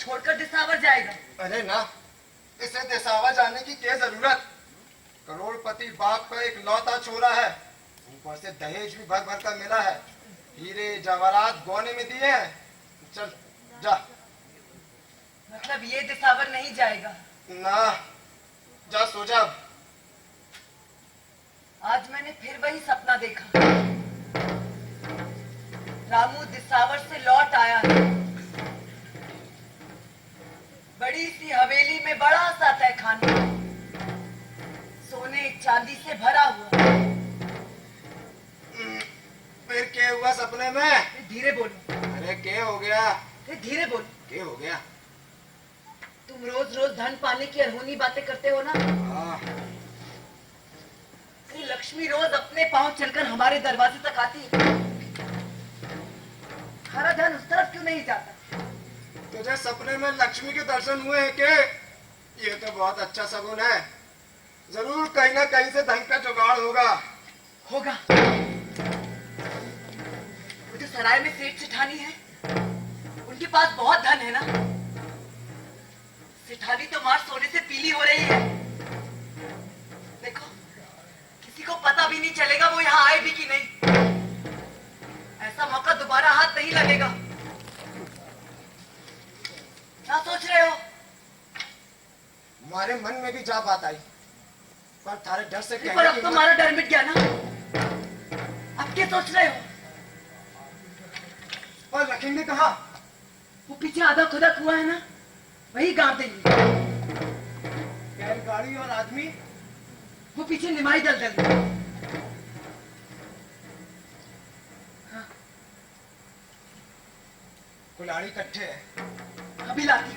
छोड़कर दिसावर जाएगा। अरे ना, इसे दिसावर जाने की क्या जरूरत। करोड़पति बाप का एक लौता छोरा है, ऊपर से दहेज भी भर भर कर मिला है, हीरे जवाहरात गौने में दिए हैं। चल जा। मतलब ये दिसावर नहीं जाएगा? ना, जा सो जा। आज मैंने फिर वही सपना देखा। रामू दिसावर से लौट आया है। बड़ी सी हवेली में बड़ा सा तहखाना, सोने चांदी से भरा हुआ। फिर क्या हुआ सपने में? धीरे बोलो। अरे क्या हो गया? धीरे बोलो। क्या हो गया? तुम रोज रोज धन पाने की अनहोनी बातें करते हो ना। हाँ। लक्ष्मी रोज अपने पांव चलकर हमारे दरवाजे तक आती है। हरा धन उस तरफ क्यों नहीं जाता? तुझे सपने में लक्ष्मी के दर्शन हुए हैं क्या? ये तो बहुत अच्छा शगुन है। जरूर कहीं ना कहीं से धन का जुगाड़ होगा। होगा। वो जो सराय में सेठ सेठानी है, उनके पास बहुत धन है ना। सेठानी तो मार सोने से पीली हो रही है। देखो, किसी को पता भी नहीं चलेगा वो यहाँ आए भी कि नहीं। ऐसा मौका दोबारा हाथ नहीं लगेगा। क्या सोच रहे हो? हमारे मन में भी जा बात आई, पर थारे डर से पर अब तो हमारा डर मिट गया ना। अब क्या सोच रहे हो? और रखेंगे कहाँ? वो पीछे आधा खुदा कुआं है ना, वही गाड़ देंगे। बैलगाड़ी और आदमी? वो पीछे निमाई दलदल में। हाँ। कुल्हाड़ी इकट्ठे है। अभी लाती।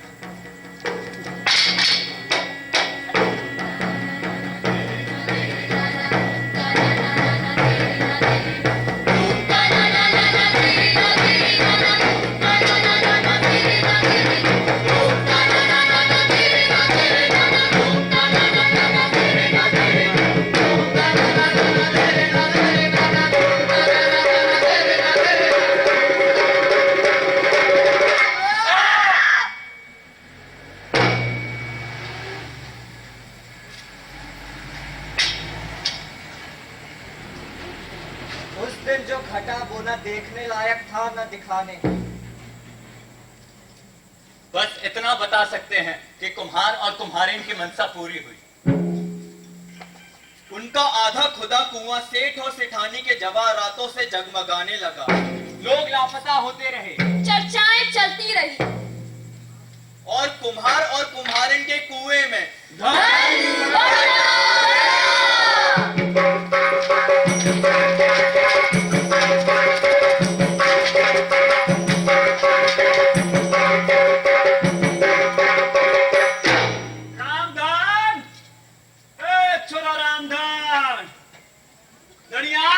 उस दिन जो घटा वो न देखने लायक था न दिखाने। बस इतना बता सकते हैं कि कुम्हार और कुम्हारिन की मनसा पूरी हुई। उनका आधा खुदा कुआं सेठ और सेठानी के जवाहरातों से जगमगाने लगा। लोग लापता होते रहे, चर्चाएं चलती रही, और कुम्हार और कुम्हारिन के कुएं में रामधन, छोरा रामधन, धनिया।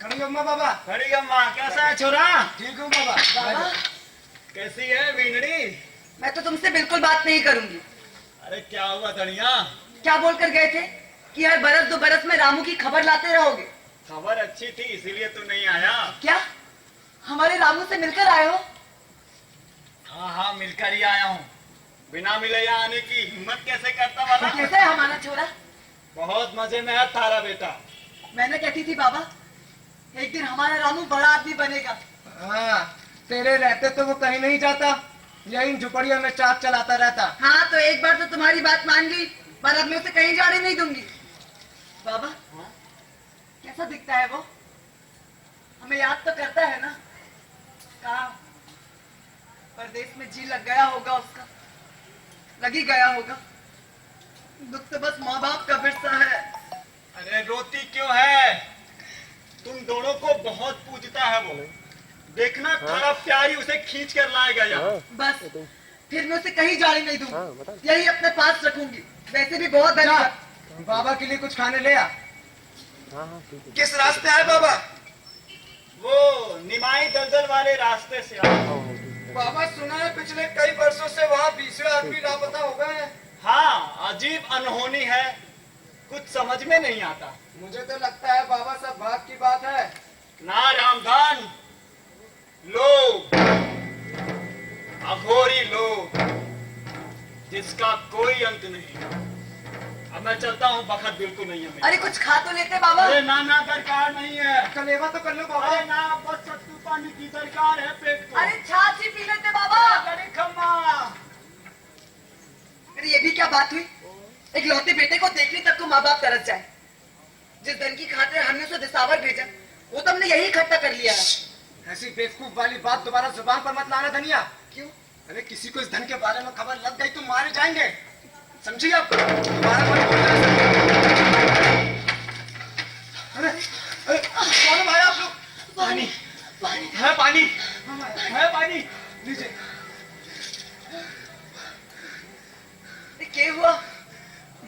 खड़ी अम्मा बाबा। खड़ी अम्मा, कैसा है छोरा? ठीक हूँ बाबा। बाबा, कैसी है वींगड़ी? मैं तो तुमसे बिल्कुल बात नहीं करूंगी। अरे क्या हुआ धनिया? क्या बोलकर गए थे कि हर बरस दो बरस में रामू की खबर लाते रहोगे? खबर अच्छी थी इसीलिए तो नहीं आया। क्या हमारे रामू से मिलकर आए हो? हाँ हाँ, मिलकर ही आया हूँ। बिना मिले यहाँ आने की हिम्मत कैसे करता वाला? कैसे है हमारा छोरा? बहुत मजे में है थारा बेटा। मैंने कहती थी बाबा, एक दिन हमारा रामू बड़ा आदमी बनेगा। हाँ, तेरे रहते तो वो कहीं नहीं जाता, यही झुपड़ियों में चाक चलाता रहता। हाँ, तो एक बार तो तुम्हारी बात मान ली, पर अब मैं उसे कहीं जाने नहीं दूंगी। बाबा, कैसा दिखता है वो? हमें याद तो करता है ना? कहा परदेश में जी लग गया होगा उसका, लगी गया होगा। दुख तो बस माँ बाप का विरसा है। अरे रोती क्यों है? तुम दोनों को बहुत पूजता है वो। देखना थारा प्यारी उसे खींच कर लाएगा यहाँ। बस फिर मैं उसे कहीं जाने नहीं दूंगी, यही अपने पास रखूंगी। वैसे भी बहुत धनी है। बाबा के लिए कुछ खाने ले आ। किस रास्ते है बाबा? वो निमाई दलदल वाले रास्ते से आओ। बाबा सुना है पिछले कई वर्षों से वहाँ 20 आदमी लापता हो गए हैं। हाँ, अजीब अनहोनी है, कुछ समझ में नहीं आता। मुझे तो लगता है बाबा सब भाग की बात है। ना रामधन, लोग अघोरी लोग जिसका कोई अंत नहीं। अब मैं चलता हूँ, वक्त बिल्कुल नहीं है मेरा। अरे कुछ खा तो लेते बाबा। अरे ना ना, दरकार नहीं है। कलेवा तो कर लो बाबा। अरे ना, बस सत्तू पानी की दरकार है पेट को। अरे छाछ ही पी लेते बाबा। अरे खम्मा। अरे ये भी क्या बात हुई, एक लौते बेटे को देखने तक को माँ बाप तरस जाए। जिस धन की खातिर हमने उसे दिसावर भेजा, वो तो हमने यही इकट्ठा कर लिया है। ऐसी बेवकूफ वाली बात दोबारा जुबान पर मत लाना धनिया। क्यों? अरे किसी को इस धन के बारे में खबर लग गई तो मारे जाएंगे, समझिए आप। दोबारा मत बोलना। अरे कौन भाई आप लोग? पानी है, पानी है, पानी लीजिए। ये क्या हुआ?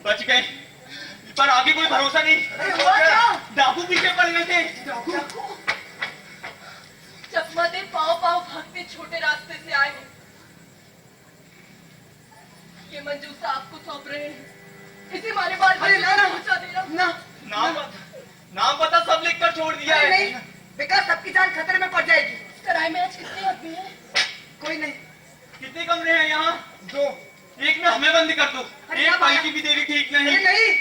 बच गए, पर आगे कोई भरोसा नहीं। अरे हुआ क्या? डाकू पीछे पड़ गए थे। चकमदे पाँव पाँव भागते छोटे रास्ते से आए हैं। ये मंजूसा आपको सौंप रहे हैं, इसी मारे बाल अरे ना ना पहुंचा देना। ना, नाम पता सब लिख कर छोड़ दिया अरे है। नहीं, विकास सबकी जान खतरे में पड़ जाएगी। सराय में आज कितने आदमी हैं? कोई नहीं। कितने कमरे हैं यहाँ? 2। एक में हमें बंद कर दो। अरे एक बाबा। पाई की भी देरी ठीक अरे नहीं। नहीं,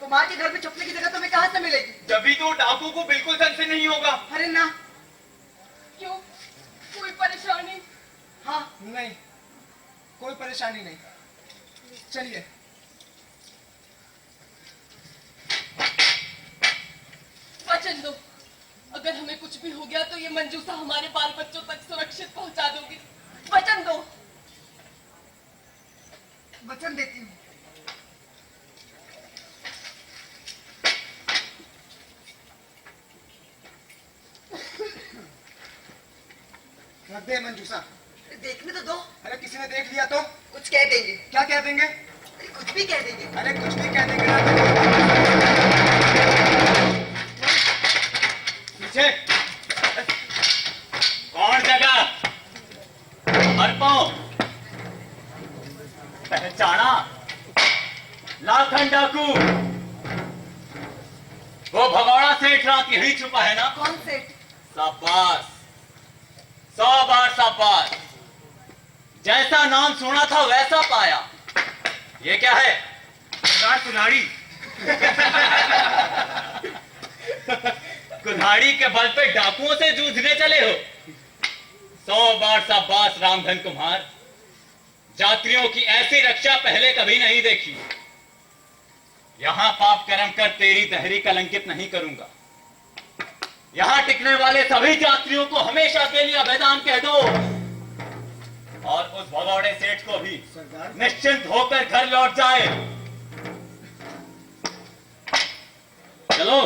तुम्हारे घर में छुपने की जगह तुम्हें कहाँ से मिलेगी? जब भी तो डाकू को बिल्कुल ढंग से नहीं होगा। अरे ना। क्यों, कोई परेशानी? हाँ, नहीं, कोई परेशानी नहीं। चलिए। वचन दो, अगर हमें कुछ भी हो गया तो ये मंजूसा हमारे बाल बच्चों तक सुरक्षित पहुंचा दोगी। वचन दो। वचन देती हूँ। रख दे मंजूसा। देखने तो दो, अरे किसी ने देख लिया तो कुछ कह देंगे। क्या कह देंगे? अरे कुछ भी कह देंगे। अरे कुछ भी कह देंगे ना। पीछे कौन जगह? हर पाओ पहचाना? लाखन डाकू, वो भगौड़ा सेठ रात यही छुपा है ना? कौन सेठ? शाबाश, 100 बार शाबाश। जैसा नाम सुना था वैसा पाया। ये क्या है? कुल्हाड़ी। कुल्हाड़ी के बल पे डाकुओं से जूझने चले हो। 100 बार शाबाश रामधन कुम्हार। यात्रियों की ऐसी रक्षा पहले कभी नहीं देखी। यहां पाप कर्म कर तेरी दहरी कलंकित नहीं करूंगा। यहां टिकने वाले सभी यात्रियों को हमेशा के लिए अभेदान कह दो, और उस भगौड़े सेठ को भी निश्चिंत होकर घर लौट जाए। चलो।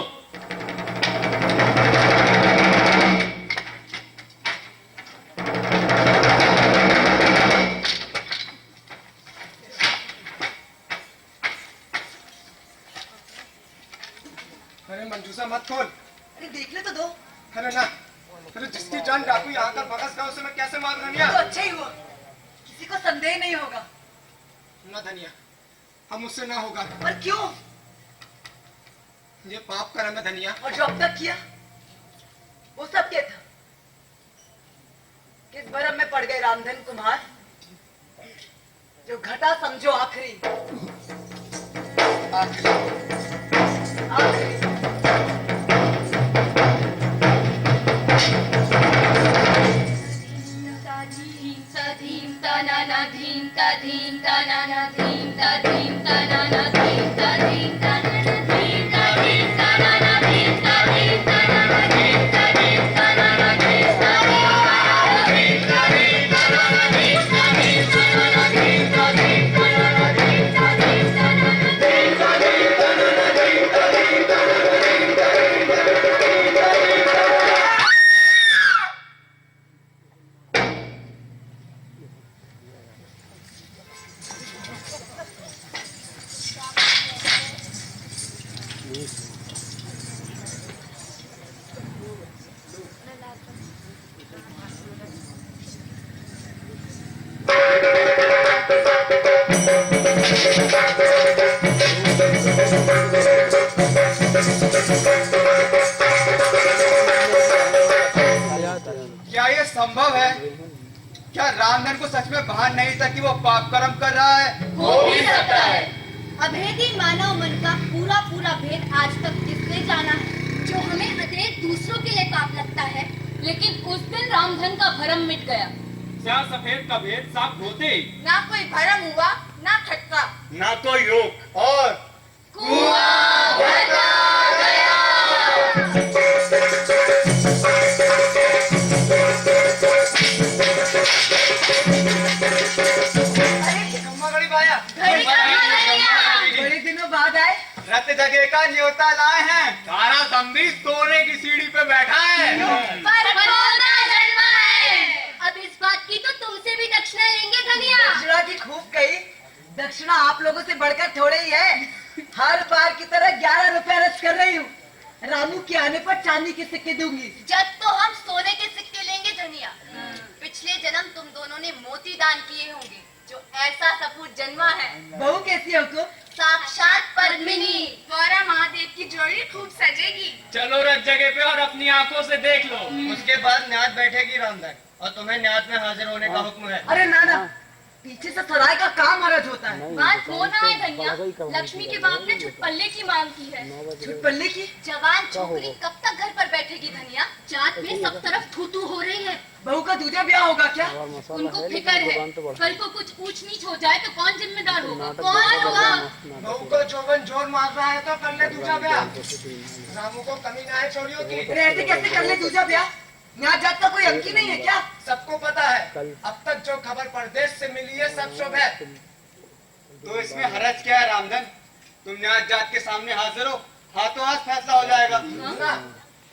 अरे मंजूसा मत खोल। अरे देखने तो दो। अरे ना, अरे जिसकी जान डाकू यहाँ कर बकस गया उसे मैं कैसे मार धनिया? तो अच्छा ही हुआ, किसी को संदेह नहीं होगा। ना धनिया, हम उससे ना होगा। पर क्यों? ये पाप कर्म है धनिया। और जो अब तक किया वो सब क्या था? किस भरम में पड़ गए रामधन कुमार? जो घटा समझो आखिरी। आखिरी आखिरी। धीम ता ना ना धीम ता धीम ता ना ना धीम ता धीम ता ना ना धीम ता धीम ता ना ना धीम ता धीम ता ना ना धीम ता धीम ता ना ना धीम ता धीम ता ना ना धीम ता धीम ता धीम ता ना ना धीम ता धीम ता ना ना धीम ता धीम ता ना ना धीम ता धीम ता ना ना धीम ता धीम ता ना ना धीम ता धीम ता ना ना धीम ता धीम ता क्या ये संभव है क्या रामधन को सच में भान नहीं था कि वो पाप कर्म कर रहा है? हो भी सकता है। अभेदी मानव मन का पूरा पूरा भेद आज तक किसने जाना है? जो हमें अतिरिक्त दूसरों के लिए पाप लगता है, लेकिन उस दिन रामधन का भरम मिट गया। श्याम सफेद का भेद साफ होते ही ना कोई भरम हुआ, ना खटका। ना कोई रोक और कुआं भरता गया। अरे खम्मा गड़ी भाया, बड़े दिनों बाद आए। रत जगह का न्योता लाए हैं। सारा संदेश सोने की सीढ़ी पे बैठा है। पर बनोता जन्मा है। अब इस बात की तो तुमसे भी दक्षिणा लेंगे धनिया। दक्षिणा की खूब कही। दक्षिणा आप लोगों से बढ़कर थोड़े ही है। हर बार की तरह 11 रुपए रच कर रही हूँ। रामू के आने पर चांदी के सिक्के दूंगी। जब तो हम सोने के सिक्के लेंगे धनिया। पिछले जन्म तुम दोनों ने मोती दान किए होंगे, जो ऐसा सपूत जन्मा है। बहू कैसी हो को? साक्षात पद्मिनी। गौरा महादेव की जोड़ी खूब सजेगी। चलो रथ जगह पे और अपनी आंखों से देख लो। उसके बाद न्यात बैठेगी रामधन, और तुम्हें न्यात में हाजिर होने का हुक्म है। अरे नाना, पीछे से सराय का काम महाराज होता है। बात हो ना है धनिया। लक्ष्मी के बाप ने छुटपल्ले की मांग की है। छुटपल्ले की? जवान छोकरी कब तक घर पर बैठेगी धनिया? जात में सब तरफ थू हो रही है। बहू का दूजा ब्याह होगा क्या? उनको फिक्र है, कल को कुछ ऊंच नीच हो जाए तो कौन जिम्मेदार होगा? कौन होगा? बहू को जोबन जोर मार रहा है तो कर ले दूजा ब्याह। रामू को कमी ना है चोरियों की। अरे ऐसे कैसे कर ले दूजा ब्याह? यहाँ जात का कोई अंकी नहीं है क्या? सबको पता है। अब तक जो खबर परदेश से मिली है सब शुभ है। तो इसमें हरज क्या है रामधन? तुम न्याय जात के सामने हाजिर हो, हाथों हाथ फैसला हो जाएगा। ना,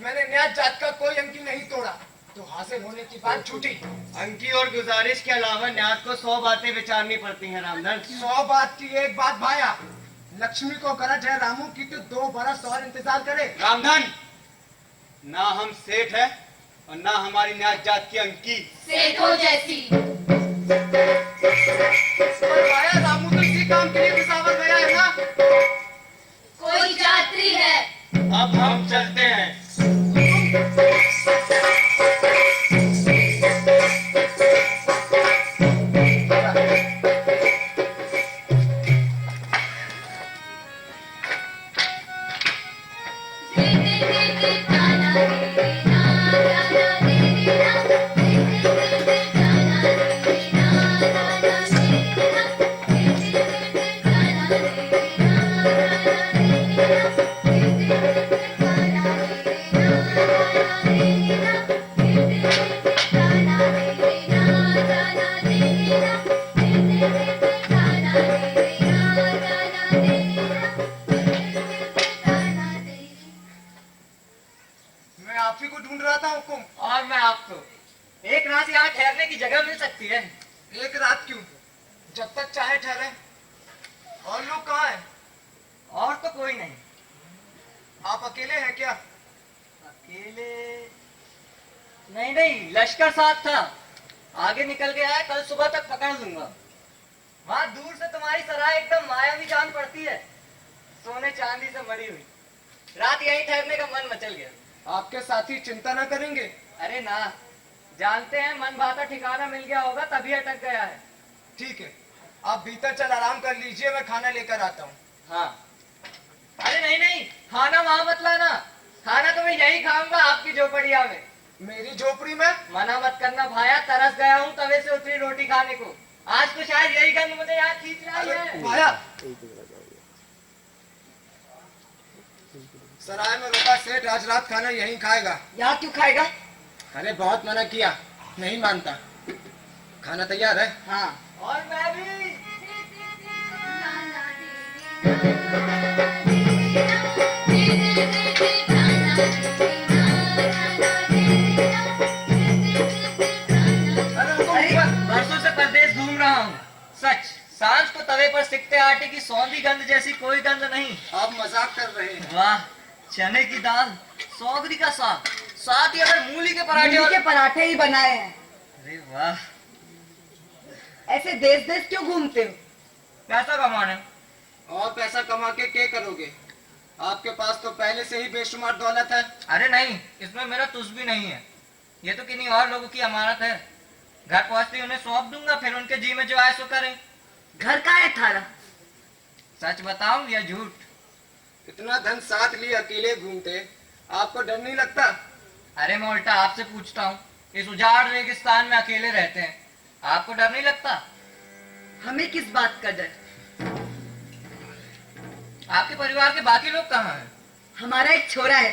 मैंने न्याय जात का कोई अंकी नहीं तोड़ा, तो हासिल होने की बात झूठी। अंकी और गुजारिश के अलावा न्यात को 100 बातें विचारनी पड़ती हैं रामधन। 100 बात की एक बात भाया। लक्ष्मी को गरज है रामू की तो 2 बरस और इंतजार करे। रामधन, ना हम सेठ है और ना हमारी न्याय जात की अंकी। सेठों जैसी। पर भाया रामू तो इसी काम के लिए पिशावर गया है ना। कोई यात्री है। अब हम चलते हैं। मैं आप ही को ढूंढ रहा था हुकुम। और मैं आपको एक रात यहाँ ठहरने की जगह मिल सकती है। एक रात क्यों, जब तक चाहे ठहरे। और लोग कहाँ हैं? और तो कोई नहीं। आप अकेले हैं क्या? अकेले नहीं नहीं, लश्कर साथ था। आगे निकल गया है, कल सुबह तक पकड़ लूंगा। वहाँ दूर से तुम्हारी सराय एकदम मायावी जान पड़ती है, सोने चांदी से मरी हुई। रात यहीं ठहरने का मन मचल गया। आपके साथी चिंता न करेंगे? अरे ना, जानते हैं मन भाता ठिकाना मिल गया होगा तभी अटक गया है। ठीक है, आप भीतर चल आराम कर लीजिए, मैं खाना लेकर आता हूँ। हाँ। अरे नहीं नहीं, खाना वहाँ मत लाना। खाना तो मैं यही खाऊंगा आपकी झोपड़िया में। मेरी झोपड़ी में? मना मत करना भाया, तरस गया हूँ तवे से उतरी रोटी खाने को। आज तो शायद यही गंध मुझे यहाँ खींच रही है। भाया, सराय में रुका सेठ आज रात खाना यहीं खाएगा। यहाँ क्यों खाएगा? अरे बहुत मना किया, नहीं मानता। खाना तैयार है? हाँ। और मैं भी। अरे बरसों से परदेश घूम रहा हूँ। सच, सांझ को तवे पर सिकते आटे की सौंधी गंध जैसी कोई गंध नहीं। आप मजाक कर रहे हैं। वाह, चने की दाल, सौगरी का साग, साथ ही अगर मूली के पराठे मूली और... के पराठे ही बनाए हैं। अरे वाह, ऐसे देश देश क्यों घूमते हो? पैसा कमाने। और पैसा कमा के क्या करोगे? आपके पास तो पहले से ही बेशुमार दौलत है। अरे नहीं, इसमें मेरा तुझ भी नहीं है। ये तो किन्हीं और लोगों की अमानत है। घर पहुंचते ही उन्हें सौंप दूंगा, फिर उनके जी में जो आए सो करें। घर का है थारा? सच बताऊं या झूठ? इतना धन साथ लिए अकेले घूमते, आपको डर नहीं लगता? अरे मैं उल्टा आपसे पूछता हूँ, इस उजाड़ रेगिस्तान में अकेले रहते हैं, आपको डर नहीं लगता? हमें किस बात का डर? आपके परिवार के बाकी लोग कहाँ हैं? हमारा एक छोरा है,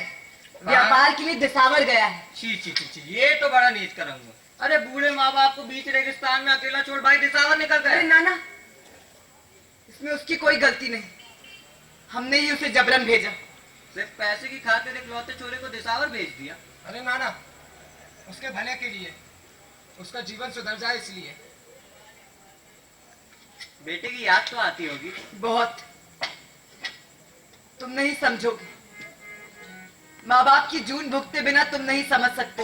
व्यापार के लिए दिसावर गया है। छी छी छी छी, ये तो बड़ा नीच करूंगा। अरे बूढ़े माँ बाप को बीच रेगिस्तान में अकेला छोड़ भाई दिसावर निकल अरे गए। नाना, इसमें उसकी कोई गलती नहीं, हमने ही उसे जबरन भेजा। सिर्फ पैसे की खातिर एक लौते छोरे को दिसावर भेज दिया। अरे नाना, उसके भले के लिए, उसका जीवन सुधर जाए इसलिए। बेटे की याद तो आती होगी। बहुत। तुम नहीं समझोगे, माँ बाप की जून भुगते बिना तुम नहीं समझ सकते,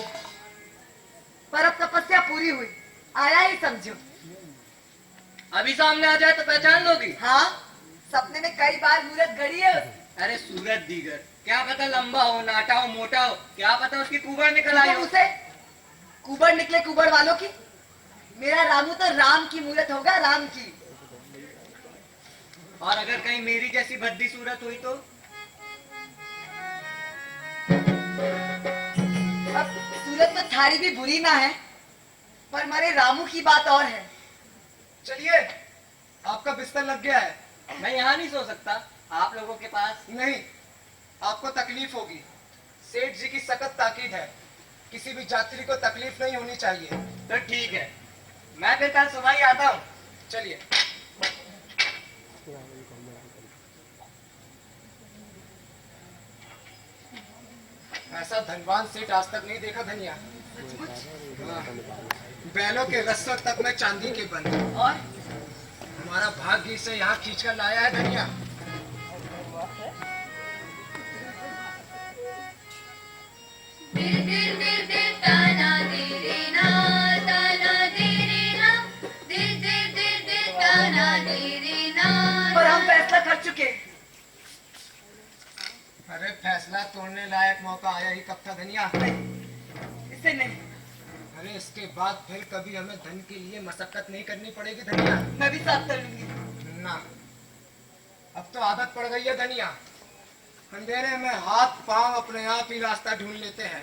पर अब तपस्या पूरी हुई, आया ही समझो। अभी सामने आ जाए तो पहचान लोगी? हाँ, सपने में कई बार मूरत गड़ी है उसकी। अरे सूरत दीगर, क्या पता लंबा हो, नाटा हो, मोटा हो, क्या पता उसकी कुबड़ निकल आई तुम हो। उसे कुबड़ निकले कुबड़ वालों की, मेरा रामू तो राम की मूरत होगा, राम की। और अगर कहीं मेरी जैसी भद्दी सूरत हुई तो? अब सूरत तो थारी भी बुरी ना है, पर हमारे रामू की बात और है। चलिए, आपका बिस्तर लग गया है। मैं यहाँ नहीं सो सकता, आप लोगों के पास। नहीं, आपको तकलीफ होगी। सेठ जी की सख्त ताकीद है, किसी भी यात्री को तकलीफ नहीं होनी चाहिए। तो ठीक है, मैं फिर कल सुबह ही आता हूँ। चलिए। ऐसा धनवान सेठ आज तक नहीं देखा धनिया। हाँ, बैलों के रस्सों तक में चांदी के बंद। और हमारा भाग्य इसे यहाँ खींच कर लाया है धनिया। दिल दिल दिल दिल ताना दे रे ना, ताना दे रे ना, दिल दिल दिल दिल ताना दे रे ना। पर हम फैसला कर चुके। अरे फैसला तोड़ने लायक मौका आया ही कब था धनिया? इसे नहीं, अरे इसके बाद फिर कभी हमें धन के लिए मशक्कत नहीं करनी पड़ेगी धनिया। मैं भी साथ कर लूंगी। ना, अब तो आदत पड़ गई है धनिया। अंधेरे में हाथ पांव अपने आप ही रास्ता ढूंढ लेते हैं।